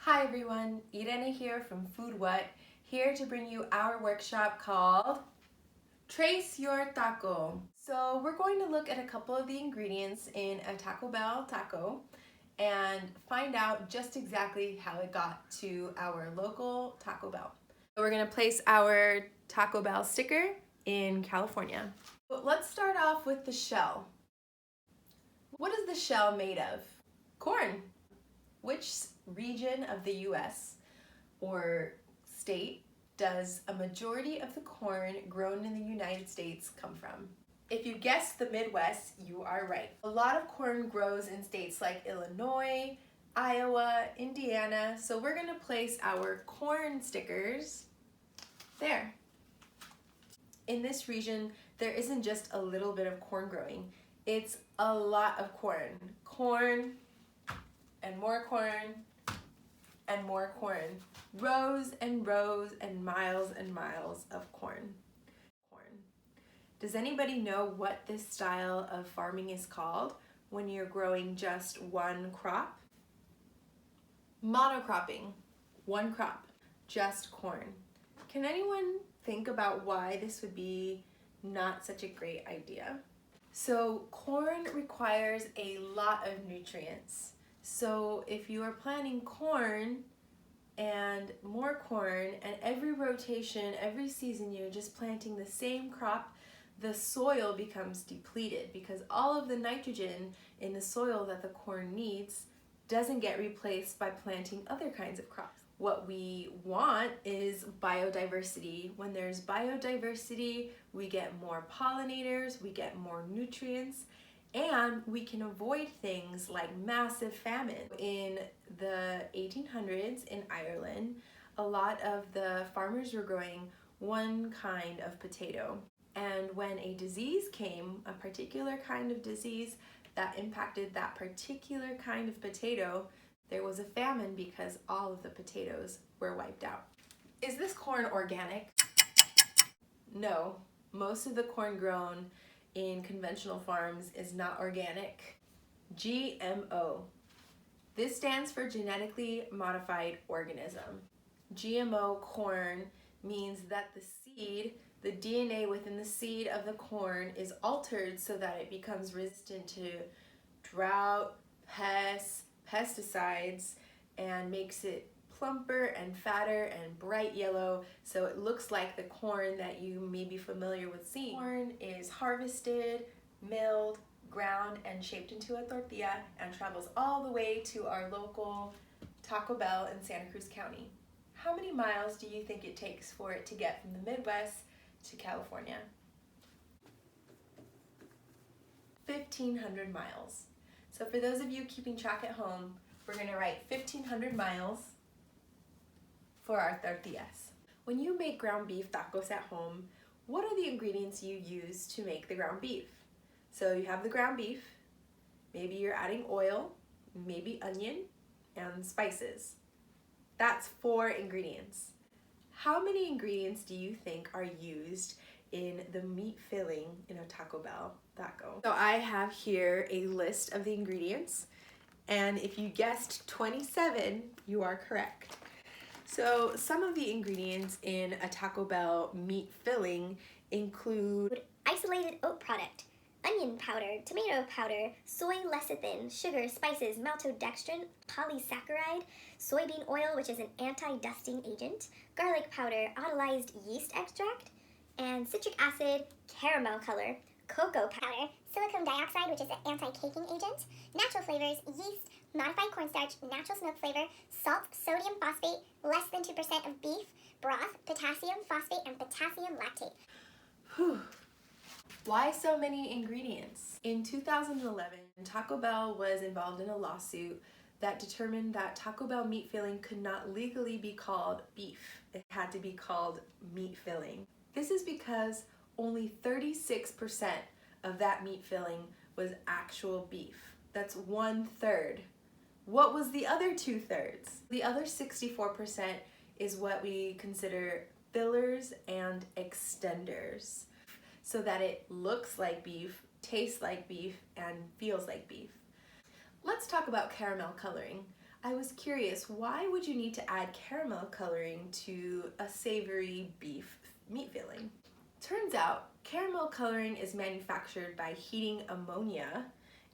Hi everyone, Irene here from FoodWhat, here to bring you our workshop called Trace Your Taco. So we're going to look at a couple of the ingredients in a Taco Bell taco and find out just exactly how it got to our local Taco Bell. So we're going to place our Taco Bell sticker in California. But let's start off with the shell. What is the shell made of? Corn. Which region of the US or state does a majority of the corn grown in the United States come from? If you guessed the Midwest, you are right. A lot of corn grows in states like Illinois, Iowa, Indiana, so we're going to place our corn stickers there. In this region, there isn't just a little bit of corn growing, it's a lot of corn. Corn, and more corn, and more corn. Rows and rows and miles of corn. Does anybody know what this style of farming is called when you're growing just one crop? Monocropping. One crop, just corn. Can anyone think about why this would be not such a great idea? So corn requires a lot of nutrients. So if you are planting corn and more corn, and every rotation, every season you're just planting the same crop, the soil becomes depleted because all of the nitrogen in the soil that the corn needs doesn't get replaced by planting other kinds of crops. What we want is biodiversity. When there's biodiversity, we get more pollinators, we get more nutrients, and we can avoid things like massive famine. In the 1800s in Ireland, a lot of the farmers were growing one kind of potato. And when a disease came, a particular kind of disease that impacted that particular kind of potato, there was a famine because all of the potatoes were wiped out. Is this corn organic? No, most of the corn grown in conventional farms is not organic. GMO. This stands for genetically modified organism. GMO corn means that the seed, the DNA within the seed of the corn is altered so that it becomes resistant to drought, pests, pesticides, and makes it plumper and fatter and bright yellow, so it looks like the corn that you may be familiar with seeing. Corn is harvested, milled, ground, and shaped into a tortilla and travels all the way to our local Taco Bell in Santa Cruz County. How many miles do you think it takes for it to get from the Midwest to California? 1,500 miles. So for those of you keeping track at home, we're going to write 1,500 miles for our tortillas. When you make ground beef tacos at home, what are the ingredients you use to make the ground beef? So you have the ground beef, maybe you're adding oil, maybe onion, and spices. That's 4 ingredients. How many ingredients do you think are used in the meat filling in a Taco Bell taco? So I have here a list of the ingredients, and if you guessed 27, you are correct. So some of the ingredients in a Taco Bell meat filling include isolated oat product, onion powder, tomato powder, soy lecithin, sugar, spices, maltodextrin, polysaccharide, soybean oil, which is an anti-dusting agent, garlic powder, autolyzed yeast extract, and citric acid, caramel color, cocoa powder, silicone dioxide, which is an anti-caking agent, natural flavors, yeast, modified cornstarch, natural smoke flavor, salt, sodium phosphate, less than 2% of beef, broth, potassium phosphate, and potassium lactate. Whew. Why so many ingredients? In 2011, Taco Bell was involved in a lawsuit that determined that Taco Bell meat filling could not legally be called beef. It had to be called meat filling. This is because only 36% of that meat filling was actual beef. That's 1/3. What was the other 2/3? The other 64% is what we consider fillers and extenders, so that it looks like beef, tastes like beef, and feels like beef. Let's talk about caramel coloring. I was curious, why would you need to add caramel coloring to a savory beef meat filling? Turns out, caramel coloring is manufactured by heating ammonia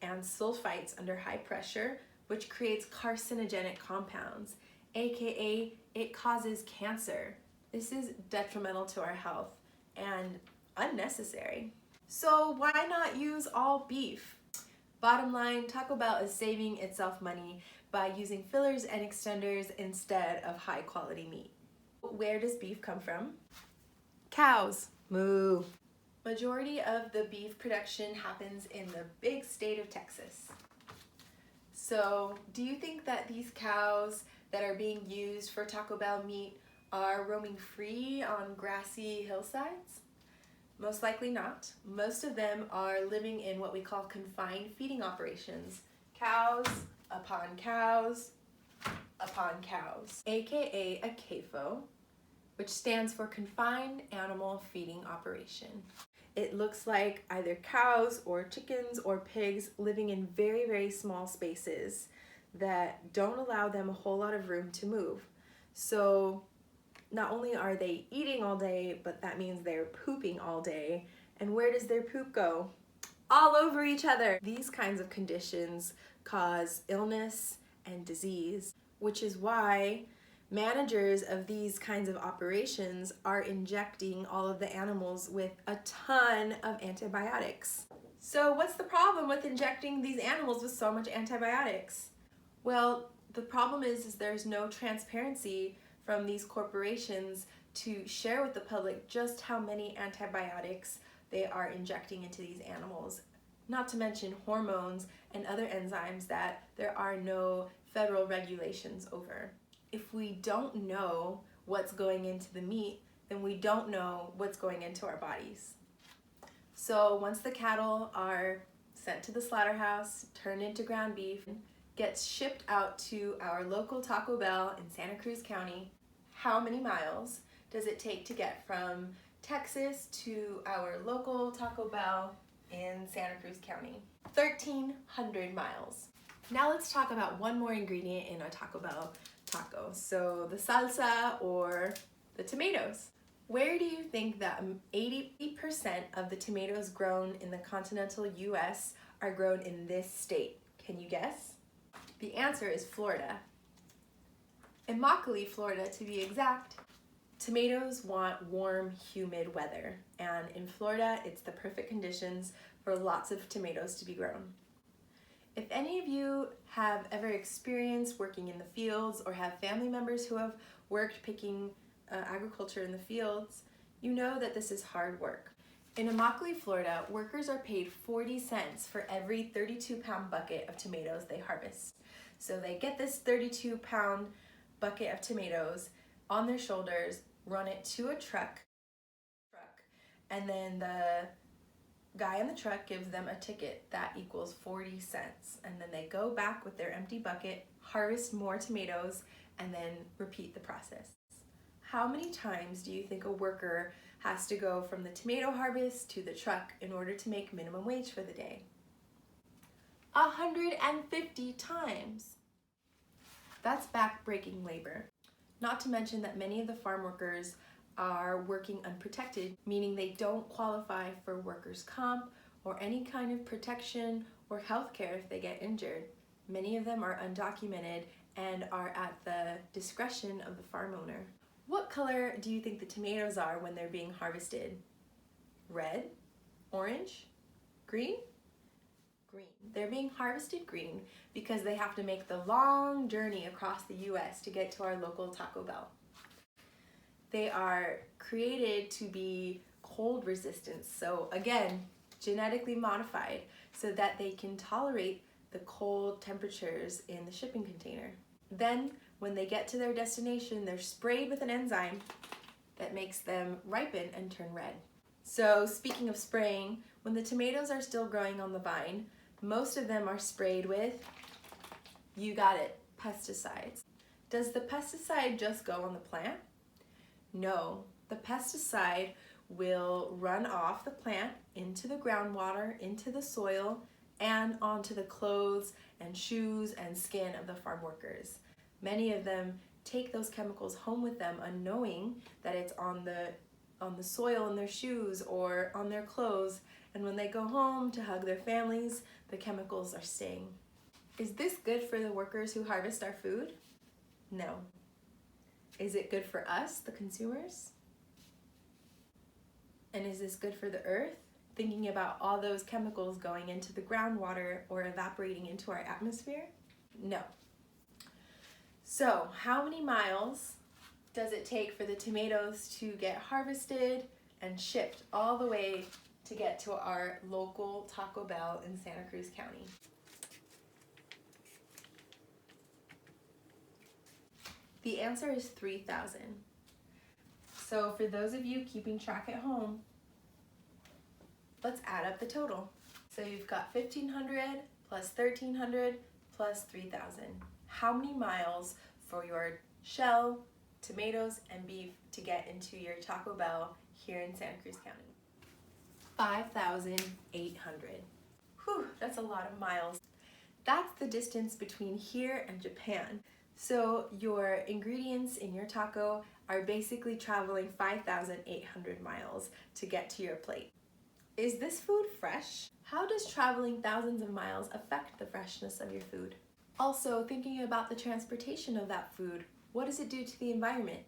and sulfites under high pressure, which creates carcinogenic compounds, aka it causes cancer. This is detrimental to our health and unnecessary. So why not use all beef? Bottom line, Taco Bell is saving itself money by using fillers and extenders instead of high quality meat. Where does beef come from? Cows. Moo. Majority of the beef production happens in the big state of Texas. So, do you think that these cows that are being used for Taco Bell meat are roaming free on grassy hillsides? Most likely not. Most of them are living in what we call confined feeding operations. Cows upon cows upon cows, aka a CAFO, which stands for Confined Animal Feeding Operation. It looks like either cows or chickens or pigs living in very, very small spaces that don't allow them a whole lot of room to move. So not only are they eating all day, but that means they're pooping all day. And where does their poop go? All over each other. These kinds of conditions cause illness and disease, which is why managers of these kinds of operations are injecting all of the animals with a ton of antibiotics. So what's the problem with injecting these animals with so much antibiotics? Well, the problem is there's no transparency from these corporations to share with the public just how many antibiotics they are injecting into these animals. Not to mention hormones and other enzymes that there are no federal regulations over. If we don't know what's going into the meat, then we don't know what's going into our bodies. So once the cattle are sent to the slaughterhouse, turned into ground beef, gets shipped out to our local Taco Bell in Santa Cruz County, how many miles does it take to get from Texas to our local Taco Bell in Santa Cruz County? 1,300 miles. Now let's talk about one more ingredient in a Taco Bell taco. So the salsa or the tomatoes. Where do you think that 80% of the tomatoes grown in the continental US are grown in this state? Can you guess? The answer is Florida. Immokalee, Florida to be exact. Tomatoes want warm, humid weather, and in Florida, it's the perfect conditions for lots of tomatoes to be grown. If any of you have ever experienced working in the fields or have family members who have worked picking agriculture in the fields, you know that this is hard work. In Immokalee, Florida, workers are paid 40 cents for every 32-pound bucket of tomatoes they harvest. So they get this 32-pound bucket of tomatoes on their shoulders, run it to a truck, and then the guy in the truck gives them a ticket that equals 40 cents. And then they go back with their empty bucket, harvest more tomatoes, and then repeat the process. How many times do you think a worker has to go from the tomato harvest to the truck in order to make minimum wage for the day? 150 times. That's back-breaking labor. Not to mention that many of the farm workers are working unprotected, meaning they don't qualify for workers' comp or any kind of protection or health care if they get injured. Many of them are undocumented and are at the discretion of the farm owner. What color do you think the tomatoes are when they're being harvested? Red? Orange? Green? Green. They're being harvested green because they have to make the long journey across the US to get to our local Taco Bell. They are created to be cold resistant, so again, genetically modified so that they can tolerate the cold temperatures in the shipping container. Then, when they get to their destination, they're sprayed with an enzyme that makes them ripen and turn red. So speaking of spraying, when the tomatoes are still growing on the vine, most of them are sprayed with, you got it, pesticides. Does the pesticide just go on the plant? No, the pesticide will run off the plant into the groundwater, into the soil, and onto the clothes and shoes and skin of the farm workers. Many of them take those chemicals home with them unknowing that it's on the soil in their shoes or on their clothes, and when they go home to hug their families, the chemicals are staying. Is this good for the workers who harvest our food? No. Is it good for us, the consumers? And is this good for the earth? Thinking about all those chemicals going into the groundwater or evaporating into our atmosphere? No. So, how many miles does it take for the tomatoes to get harvested and shipped all the way to get to our local Taco Bell in Santa Cruz County? The answer is 3,000. So for those of you keeping track at home, let's add up the total. So you've got 1,500 plus 1,300 plus 3,000. How many miles for your shell, tomatoes, and beef to get into your Taco Bell here in Santa Cruz County? 5,800. Whew, that's a lot of miles. That's the distance between here and Japan. So your ingredients in your taco are basically traveling 5,800 miles to get to your plate. Is this food fresh? How does traveling thousands of miles affect the freshness of your food? Also, thinking about the transportation of that food, what does it do to the environment?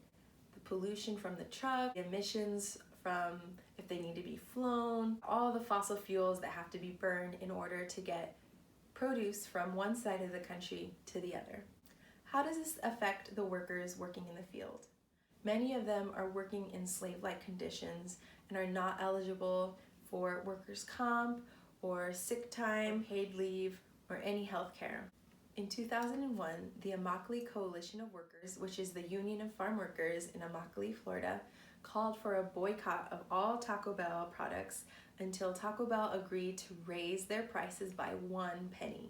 The pollution from the truck, the emissions from if they need to be flown, all the fossil fuels that have to be burned in order to get produce from one side of the country to the other. How does this affect the workers working in the field? Many of them are working in slave-like conditions and are not eligible for workers' comp or sick time, paid leave, or any health care. In 2001, the Immokalee Coalition of Workers, which is the union of farm workers in Immokalee, Florida, called for a boycott of all Taco Bell products until Taco Bell agreed to raise their prices by 1 penny.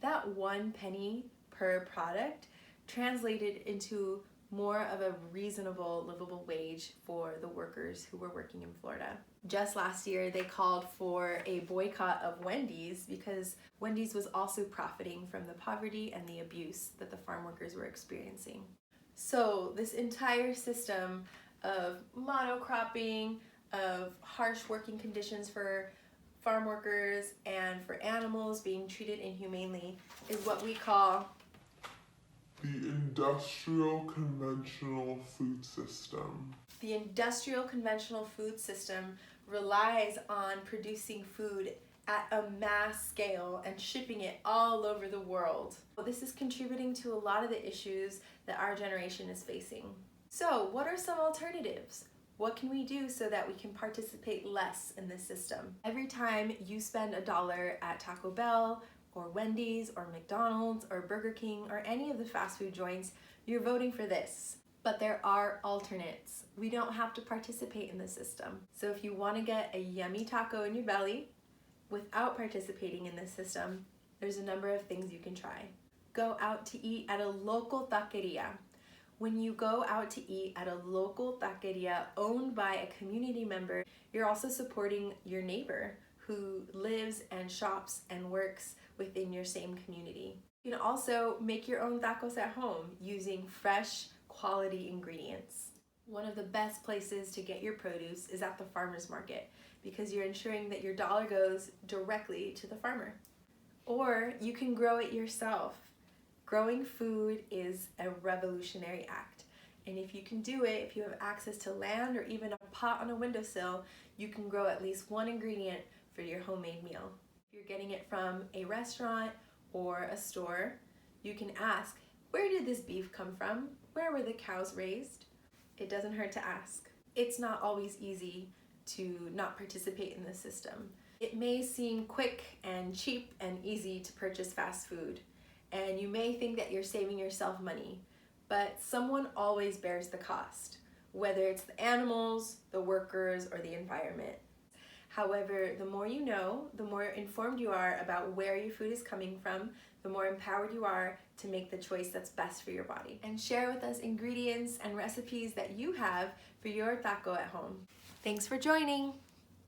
That 1 penny per product translated into more of a reasonable, livable wage for the workers who were working in Florida. Just last year, they called for a boycott of Wendy's because Wendy's was also profiting from the poverty and the abuse that the farm workers were experiencing. So this entire system of monocropping, of harsh working conditions for farm workers and for animals being treated inhumanely is what we call the industrial conventional food system. The industrial conventional food system relies on producing food at a mass scale and shipping it all over the world. This is contributing to a lot of the issues that our generation is facing. So, what are some alternatives? What can we do so that we can participate less in this system? Every time you spend $1 at Taco Bell, or Wendy's, or McDonald's, or Burger King, or any of the fast food joints, you're voting for this. But there are alternates. We don't have to participate in the system. So if you want to get a yummy taco in your belly without participating in this system, there's a number of things you can try. Go out to eat at a local taqueria. When you go out to eat at a local taqueria owned by a community member, you're also supporting your neighbor who lives and shops and works within your same community. You can also make your own tacos at home using fresh, quality ingredients. One of the best places to get your produce is at the farmer's market because you're ensuring that your dollar goes directly to the farmer. Or you can grow it yourself. Growing food is a revolutionary act. And if you can do it, if you have access to land or even a pot on a windowsill, you can grow at least one ingredient for your homemade meal. If you're getting it from a restaurant or a store, you can ask, where did this beef come from? Where were the cows raised? It doesn't hurt to ask. It's not always easy to not participate in the system. It may seem quick and cheap and easy to purchase fast food, and you may think that you're saving yourself money, but someone always bears the cost, whether it's the animals, the workers, or the environment. However, the more you know, the more informed you are about where your food is coming from, the more empowered you are to make the choice that's best for your body. And share with us ingredients and recipes that you have for your taco at home. Thanks for joining.